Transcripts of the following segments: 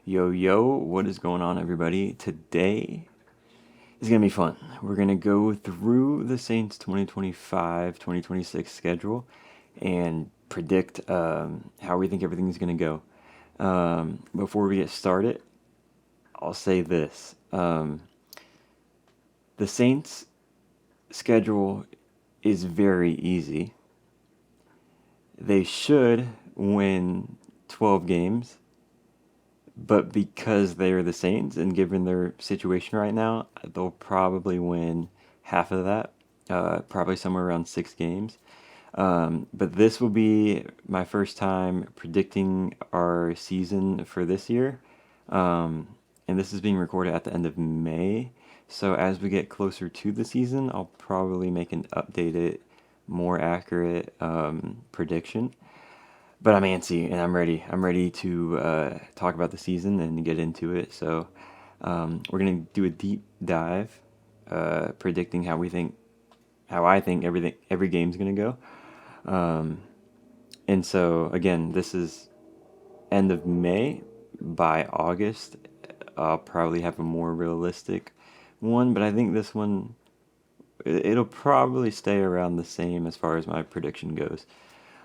Yo, yo, what is going on, everybody? Today is going to be fun. We're going to go through the Saints 2025-2026 schedule and predict how we think everything's going to go. Before we get started, I'll say this. The Saints' schedule is very easy. They should win 12 games, but because they are the Saints and given their situation right now, they'll probably win half of that, probably somewhere around 6 games. But this will be my first time predicting our season for this year. And this is being recorded at the end of May. So as we get closer to the season, I'll probably make an updated, more accurate prediction. But I'm antsy and I'm ready. I'm ready to talk about the season and get into it. So we're gonna do a deep dive, predicting how I think every game's gonna go. And so again, this is end of May. By August, I'll probably have a more realistic one. But I think this one it'll probably stay around the same as far as my prediction goes.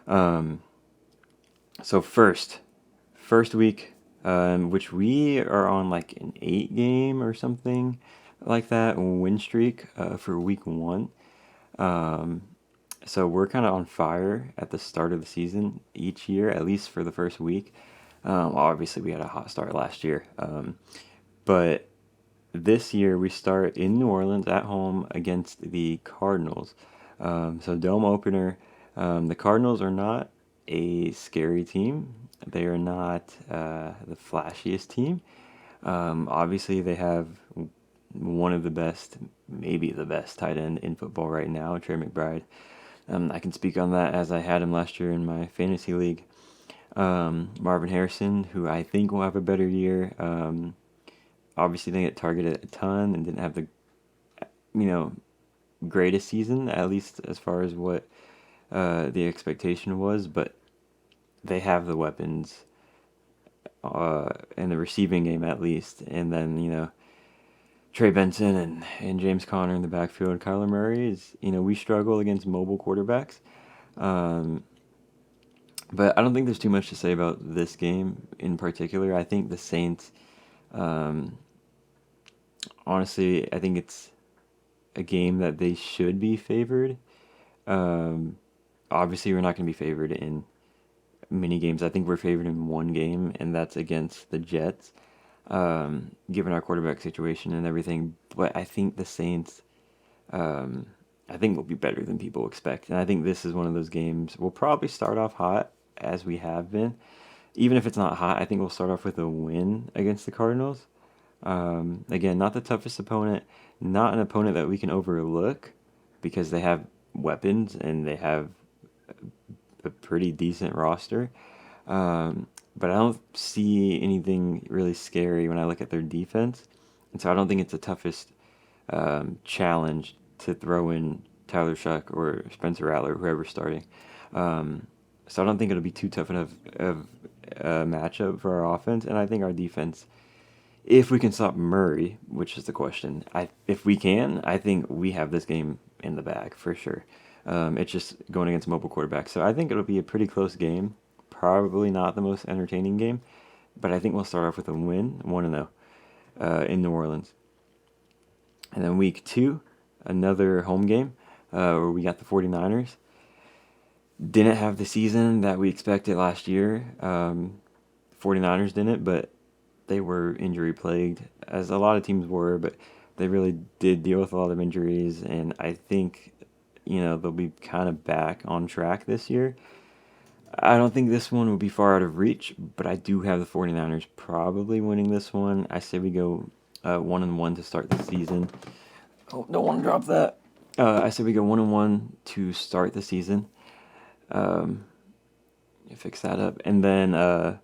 Um, so first week, which we are on like an 8 game or something like that win streak for week one. Um, so we're kind of on fire at the start of the season each year, at least for the first week. Obviously, we had a hot start last year, but this year we start in New Orleans at home against the Cardinals. So dome opener. The Cardinals are not a scary team. They are not the flashiest team. Obviously, they have one of the best, maybe the best tight end in football right now, Trey McBride. I can speak on that as I had him last year in my fantasy league. Marvin Harrison, who I think will have a better year. Obviously, didn't get targeted a ton and didn't have the you know greatest season, at least as far as what the expectation was. But they have the weapons in the receiving game at least, and then Trey Benson and James Conner in the backfield. Kyler Murray is we struggle against mobile quarterbacks. Um, but I don't think there's too much to say about this game in particular. I think the Saints, um, honestly, I think it's a game that they should be favored. Um, Obviously, we're not going to be favored in many games. I think we're favored in one game, and that's against the Jets, given our quarterback situation and everything. But I think the Saints, um, I think will be better than people expect. And I think this is one of those games. We'll probably start off hot, as we have been. Even if it's not hot, I think we'll start off with a win against the Cardinals. Again, not the toughest opponent, not an opponent that we can overlook because they have weapons and they have a pretty decent roster. But I don't see anything really scary when I look at their defense. And so I don't think it's the toughest challenge to throw in Tyler Shuck or Spencer Rattler, whoever's starting. So I don't think it'll be too tough of a matchup for our offense. And I think our defense, if we can stop Murray, which is the question, if we can, I think we have this game in the bag for sure. It's just going against mobile quarterbacks. So I think it'll be a pretty close game. Probably not the most entertaining game, but I think we'll start off with a win, 1-0, in New Orleans. And then week two, another home game where we got the 49ers. Didn't have the season that we expected last year. 49ers didn't, but they were injury plagued, as a lot of teams were, but they really did deal with a lot of injuries, and I think, they'll be kind of back on track this year. I don't think this one will be far out of reach, but I do have the 49ers probably winning this one. I say we go 1-1 to start the season. Oh, don't want to drop that. I say we go 1-1 to start the season. Fix that up. And then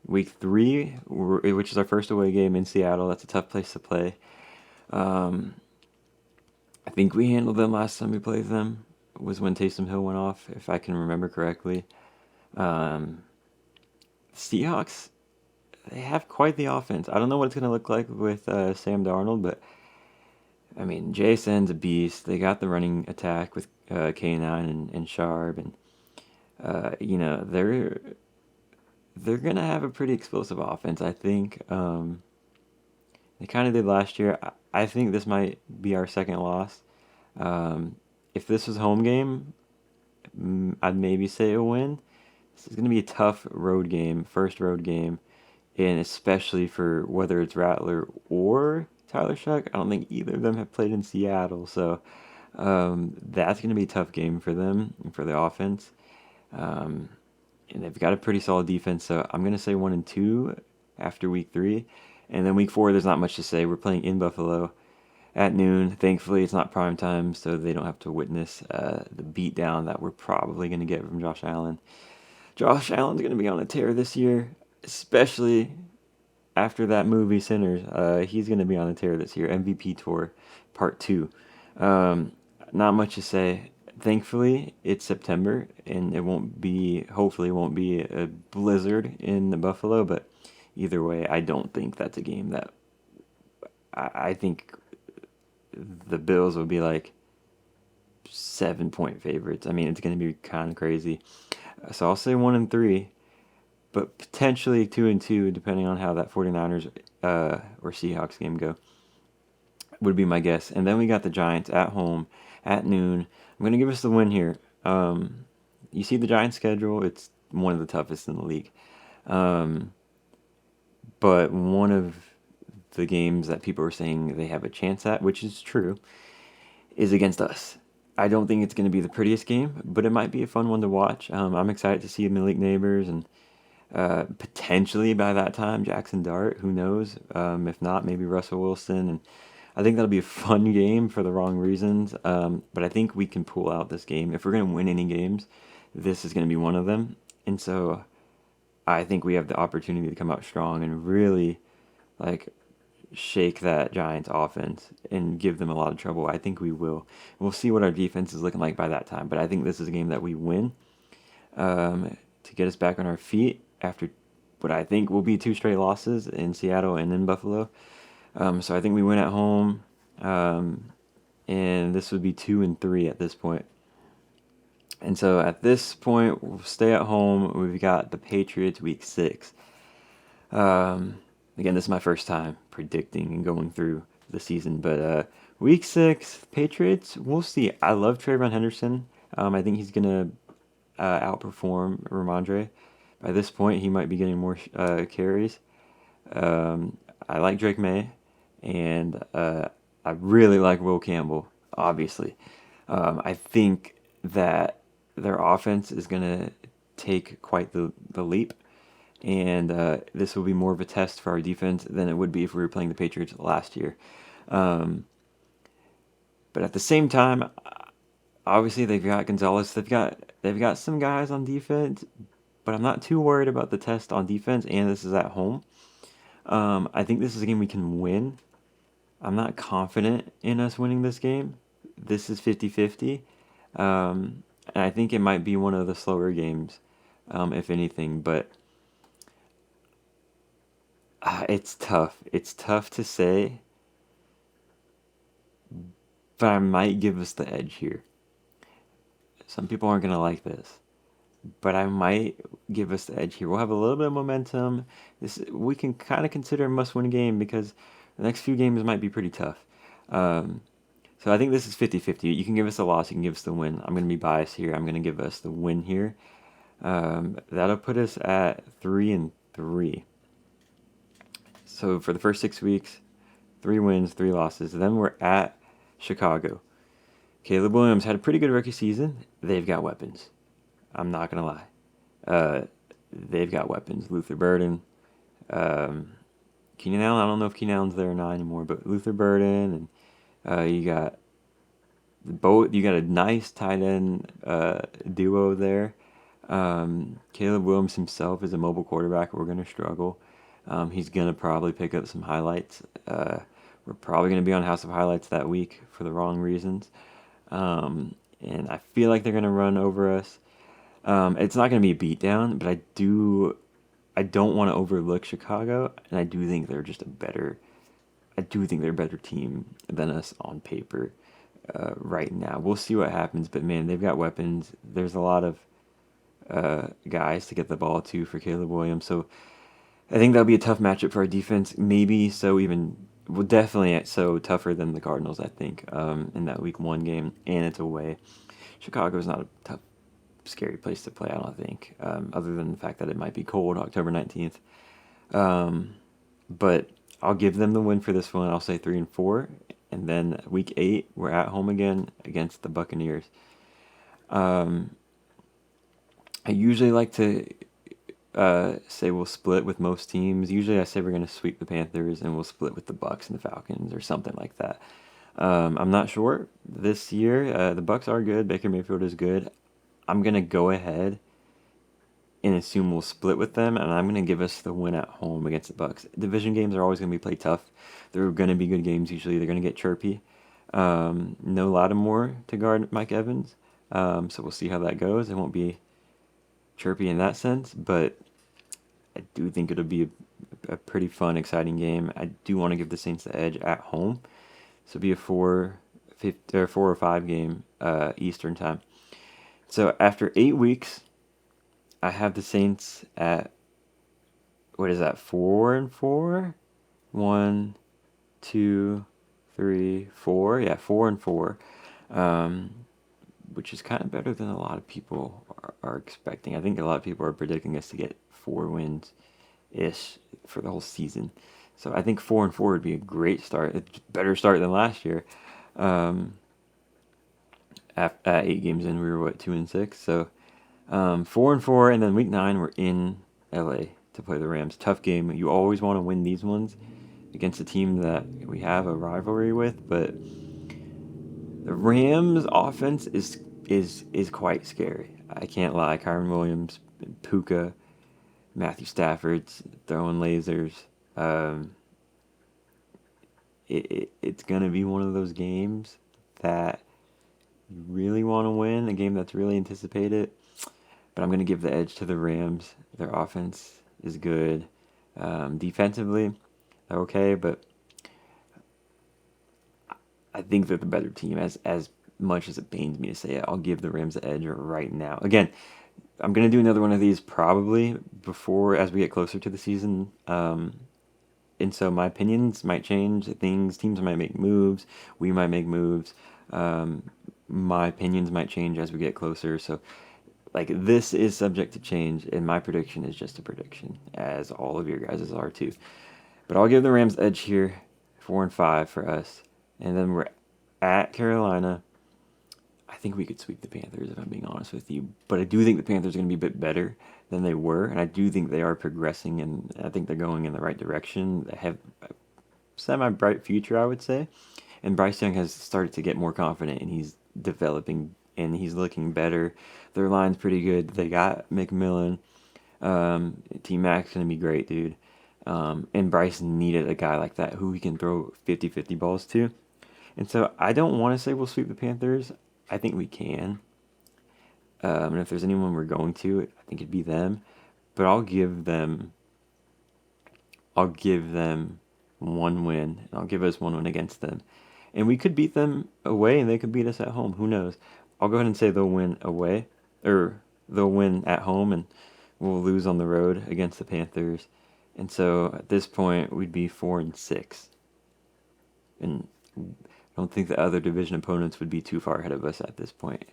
week three, which is our first away game in Seattle. That's a tough place to play. Um, I think we handled them last time we played them. Was when Taysom Hill went off, if I can remember correctly. Um, Seahawks, they have quite the offense. I don't know what it's going to look like with Sam Darnold, but I mean, Jason's a beast. They got the running attack with K9 and Sharp, and they're gonna have a pretty explosive offense. I think they kind of did last year. I think this might be our second loss. Um, if this was a home game, I'd maybe say a win. This is gonna be a tough road game, first road game, and especially for whether it's Rattler or Tyler Shuck. I don't think either of them have played in Seattle, so that's going to be a tough game for them and for the offense. Um, and they've got a pretty solid defense, so I'm going to say 1-2 after week 3. And then week 4, there's not much to say. We're playing in Buffalo at noon. Thankfully, it's not prime time, so they don't have to witness the beatdown that we're probably going to get from Josh Allen. Josh Allen's going to be on a tear this year, especially after that movie Sinners. He's going to be on a tear this year. MVP tour, part 2. Um, Not much to say. Thankfully, it's September, and it won't be. Hopefully, it won't be a blizzard in the Buffalo. But either way, I don't think that's a game that. I think the Bills will be like 7-point favorites. I mean, it's going to be kind of crazy. So I'll say 1-3, but potentially 2-2, depending on how that 49ers or Seahawks game go, would be my guess. And then we got the Giants at home at noon. I'm going to give us the win here. You see the Giants schedule, it's one of the toughest in the league. Um, but one of the games that people are saying they have a chance at, which is true, is against us. I don't think it's going to be the prettiest game, but it might be a fun one to watch. I'm excited to see Malik Neighbors and potentially by that time Jackson Dart. Who knows? If not, maybe Russell Wilson. And I think that'll be a fun game for the wrong reasons. But I think we can pull out this game. If we're going to win any games, this is going to be one of them. And so I think we have the opportunity to come out strong and really like shake that Giants offense and give them a lot of trouble. I think we will. We'll see what our defense is looking like by that time. But I think this is a game that we win to get us back on our feet after what I think will be 2 straight losses in Seattle and in Buffalo. So I think we win at home, and this would be 2-3 at this point. And so at this point, we'll stay at home. We've got the Patriots week 6. Again, this is my first time predicting and going through the season, but week 6, Patriots, we'll see. I love Trayvon Henderson. I think he's gonna outperform Ramondre. By this point, he might be getting more carries. I like Drake May, and I really like Will Campbell, obviously. I think that their offense is going to take quite the leap, and this will be more of a test for our defense than it would be if we were playing the Patriots last year. Um, but at the same time, obviously they've got Gonzalez. They've got some guys on defense, but I'm not too worried about the test on defense, and this is at home. I think this is a game we can win. I'm not confident in us winning this game. This is 50-50. And I think it might be one of the slower games, if anything. But it's tough. It's tough to say, but I might give us the edge here. Some people aren't going to like this, but I might give us the edge here. We'll have a little bit of momentum. We can kind of consider a must-win game because the next few games might be pretty tough. So I think this is 50-50. You can give us a loss, you can give us the win. I'm going to be biased here. I'm going to give us the win here. That'll put us at 3-3. So for the first 6 weeks, 3 wins, 3 losses. Then we're at Chicago. Caleb Williams had a pretty good rookie season. They've got weapons. I'm not going to lie. They've got weapons. Luther Burden. Keenan Allen, I don't know if Keenan Allen's there or not anymore, but Luther Burden, and you got a nice tight end duo there. Caleb Williams himself is a mobile quarterback. We're going to struggle. He's going to probably pick up some highlights. We're probably going to be on House of Highlights that week for the wrong reasons. And I feel like they're going to run over us. It's not going to be a beatdown, but I don't want to overlook Chicago, and I do think they're just a better. I do think they're a better team than us on paper right now. We'll see what happens, but man, they've got weapons. There's a lot of guys to get the ball to for Caleb Williams, so I think that'll be a tough matchup for our defense. Maybe so even, well, definitely so tougher than the Cardinals. I think in that Week 1 game, and it's away. Chicago's not a tough, scary place to play. I don't think, other than the fact that it might be cold October 19th. But I'll give them the win for this one. I'll say 3-4, and then Week 8 we're at home again against the Buccaneers. I usually like to say we'll split with most teams. Usually I say we're going to sweep the Panthers and we'll split with the Bucks and the Falcons or something like that. I'm not sure this year. The Bucks are good. Baker Mayfield is good. I'm going to go ahead and assume we'll split with them, and I'm going to give us the win at home against the Bucks. Division games are always going to be played tough. They're going to be good games usually. They're going to get chirpy. No Lattimore to guard Mike Evans, so we'll see how that goes. It won't be chirpy in that sense, but I do think it'll be a pretty fun, exciting game. I do want to give the Saints the edge at home, so it'll be a 4 or 5 game Eastern time. So after 8 weeks, I have the Saints at, what is that, 4-4? 1, 2, 3, 4. Yeah, 4-4. Which is kind of better than a lot of people are expecting. I think a lot of people are predicting us to get 4 wins ish for the whole season. So I think 4-4 would be a great start. It's a better start than last year. At 8 games in, we were 2-6. So 4-4, and then Week 9 we're in LA to play the Rams. Tough game. You always want to win these ones against a team that we have a rivalry with, but the Rams offense is quite scary. I can't lie. Kyren Williams, Puka, Matthew Stafford's throwing lasers. It's gonna be one of those games that you really want to win, a game that's really anticipated. But I'm going to give the edge to the Rams. Their offense is good. Defensively, they're okay, but I think they're the better team. As much as it pains me to say it, I'll give the Rams the edge right now. Again, I'm going to do another one of these probably as we get closer to the season. And so my opinions might change. Teams might make moves. We might make moves. My opinions might change as we get closer. So, like, this is subject to change, and my prediction is just a prediction, as all of your guys' are too. But I'll give the Rams edge here, 4-5 for us. And then we're at Carolina. I think we could sweep the Panthers, if I'm being honest with you. But I do think the Panthers are going to be a bit better than they were, and I do think they are progressing, and I think they're going in the right direction. They have a semi-bright future, I would say. And Bryce Young has started to get more confident, and he's developing, and he's looking better. Their line's pretty good. They got McMillan. T-Mac's going to be great, dude. And Bryce needed a guy like that who he can throw 50-50 balls to. And so I don't want to say we'll sweep the Panthers. I think we can. And if there's anyone we're going to, I think it'd be them. But I'll give them one win. I'll give us one win against them. And we could beat them away, and they could beat us at home. Who knows? I'll go ahead and say they'll win away, or they'll win at home, and we'll lose on the road against the Panthers. And so at this point, we'd be 4-6. And I don't think the other division opponents would be too far ahead of us at this point.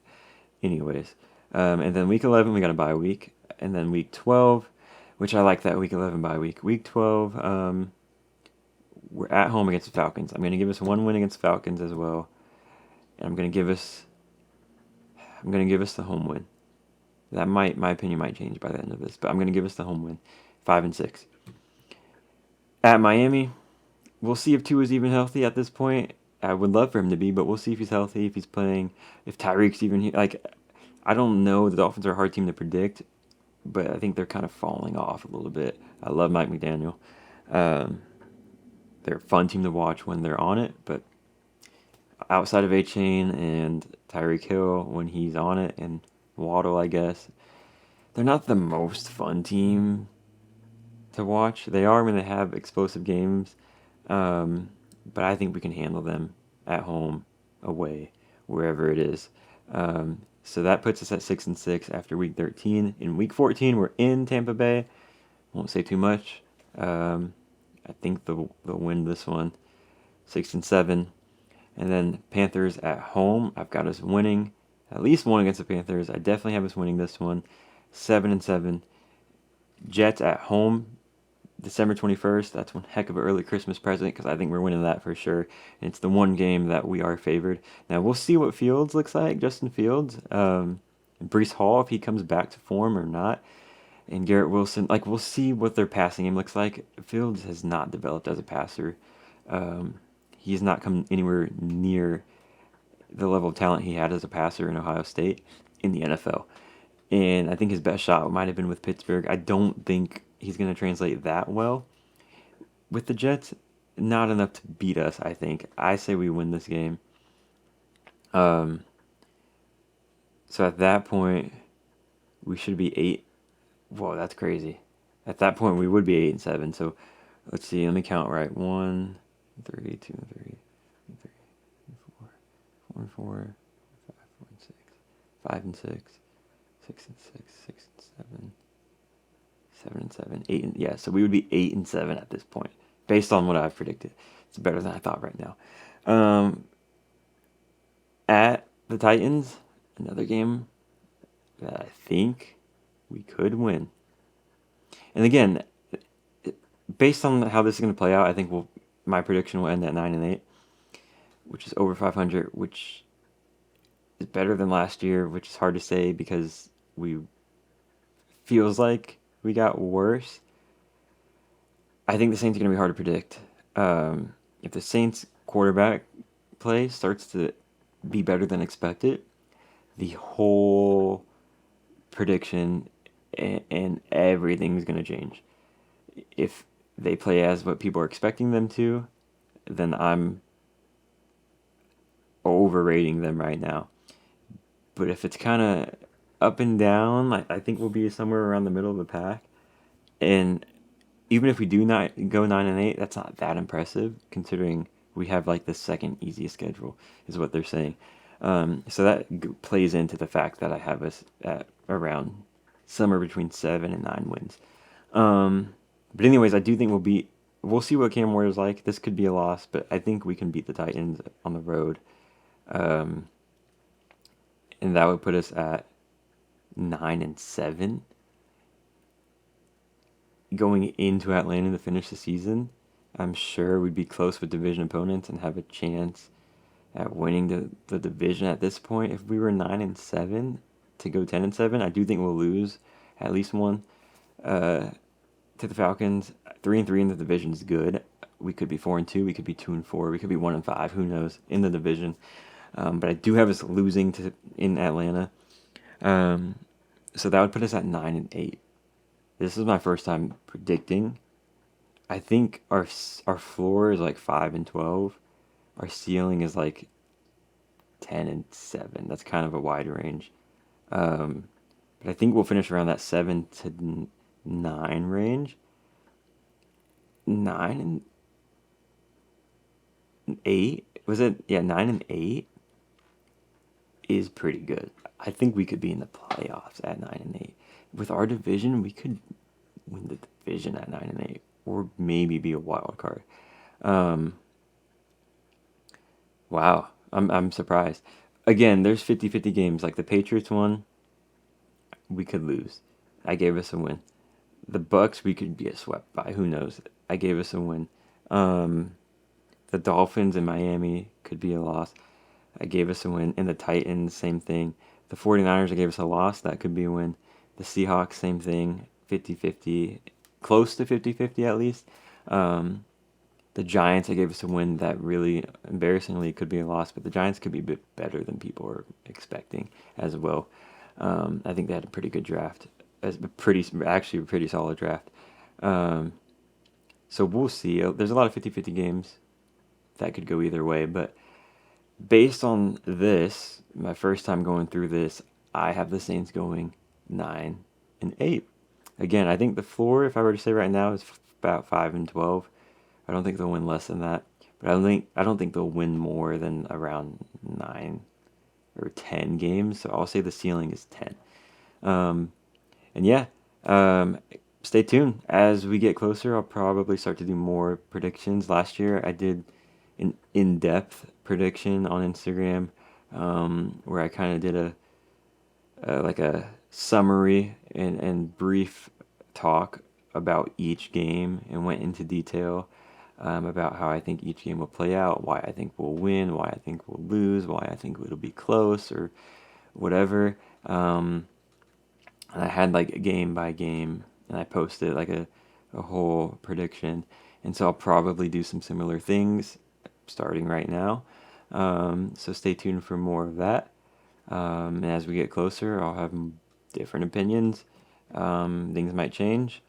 Anyways, and then Week 11, we got a bye week. And then Week 12, which I like that Week 11 bye week. Week 12, we're at home against the Falcons. I'm going to give us one win against the Falcons as well. And I'm going to give us the home win. My opinion might change by the end of this, but I'm going to give us the home win, 5-6. At Miami, we'll see if Tua's even healthy at this point. I would love for him to be, but we'll see if he's healthy, if he's playing, if Tyreek's even here. Like, I don't know. The Dolphins are a hard team to predict, but I think they're kind of falling off a little bit. I love Mike McDaniel. They're a fun team to watch when they're on it, but outside of A-Chain and Tyreek Hill when he's on it, and Waddle, I guess, they're not the most fun team to watch. They are when they have explosive games, but I think we can handle them at home, away, wherever it is. So that puts us at 6-6 after week 13. In week 14, we're in Tampa Bay. Won't say too much. I think they'll win this one, 6-7. And then Panthers at home. I've got us winning at least one against the Panthers. I definitely have us winning this one, 7-7. Jets at home, December 21st. That's one heck of an early Christmas present because I think we're winning that for sure. And it's the one game that we are favored. Now we'll see what Fields looks like, Justin Fields, Breece Hall if he comes back to form or not, and Garrett Wilson. Like we'll see what their passing game looks like. Fields has not developed as a passer. He's not come anywhere near the level of talent he had as a passer in Ohio State in the NFL. And I think his best shot might have been with Pittsburgh. I don't think he's going to translate that well with the Jets. Not enough to beat us, I think. I say we win this game. So at that point, we should be 8. Whoa, that's crazy. At that point, we would be 8-7. So let's see. Let me count right. 1, 3, 2, 3, 3, 4, 4, 4, 5, 4, 6, 5 and 6, 6 and 6, 6 and 7, 7 and 7, 8 and yeah. So we would be 8-7 at this point, based on what I've predicted. It's better than I thought right now. At the Titans, another game that I think we could win. And again, based on how this is going to play out, I think my prediction will end at 9-8, which is over 500, which is better than last year, which is hard to say because feels like we got worse. I think the Saints are going to be hard to predict. If the Saints quarterback play starts to be better than expected, the whole prediction and everything is going to change. If they play as what people are expecting them to, then I'm overrating them right now. But if it's kind of up and down, I think we'll be somewhere around the middle of the pack. And even if we do not go 9-8, that's not that impressive considering we have like the second easiest schedule, is what they're saying. So that plays into the fact that I have us at around somewhere between 7 and 9 wins. But anyways, I do think we'll see what Cam Ward is like. This could be a loss, but I think we can beat the Titans on the road. And that would put us at 9-7 going into Atlanta to finish the season. I'm sure we'd be close with division opponents and have a chance at winning the division at this point. If we were 9-7 to go 10-7, I do think we'll lose at least one to the Falcons. 3-3 in the division is good. We could be 4-2. We could be 2-4. We could be 1-5. Who knows in the division? But I do have us losing in Atlanta. So that would put us at 9-8. This is my first time predicting. I think our floor is like 5-12. Our ceiling is like 10-7. That's kind of a wide range. But I think we'll finish around that 7-9 range. 9-8 was it? Yeah, 9-8 is pretty good. I think we could be in the playoffs at 9-8. With our division, we could win the division at 9-8, or maybe be a wild card. Wow, I'm surprised. Again, there's 50-50 games. Like the Patriots one, we could lose. I gave us a win. The Bucks, we could get swept by. Who knows? I gave us a win. The Dolphins in Miami could be a loss. I gave us a win. And the Titans, same thing. The 49ers, I gave us a loss. That could be a win. The Seahawks, same thing. 50-50. Close to 50-50 at least. The Giants, I gave us a win that really, embarrassingly, could be a loss. But the Giants could be a bit better than people are expecting as well. I think they had a pretty good draft. Actually a pretty solid draft. So we'll see. There's a lot of 50-50 games that could go either way. But based on this, my first time going through this, I have the Saints going 9-8. Again, I think the floor, if I were to say right now, is about 5-12. I don't think they'll win less than that, but I don't think they'll win more than around 9 or 10 games. So I'll say the ceiling is 10. Um, and yeah, stay tuned. As we get closer, I'll probably start to do more predictions. Last year, I did an in-depth prediction on Instagram, where I kind of did like a summary and brief talk about each game and went into detail, about how I think each game will play out, why I think we'll win, why I think we'll lose, why I think it'll be close or whatever. And I had like a game by game, and I posted like a whole prediction. And so I'll probably do some similar things starting right now. So stay tuned for more of that. And as we get closer, I'll have different opinions. Things might change.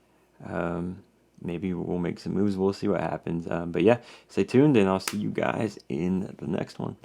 Um, Maybe we'll make some moves. We'll see what happens. But yeah, stay tuned, and I'll see you guys in the next one.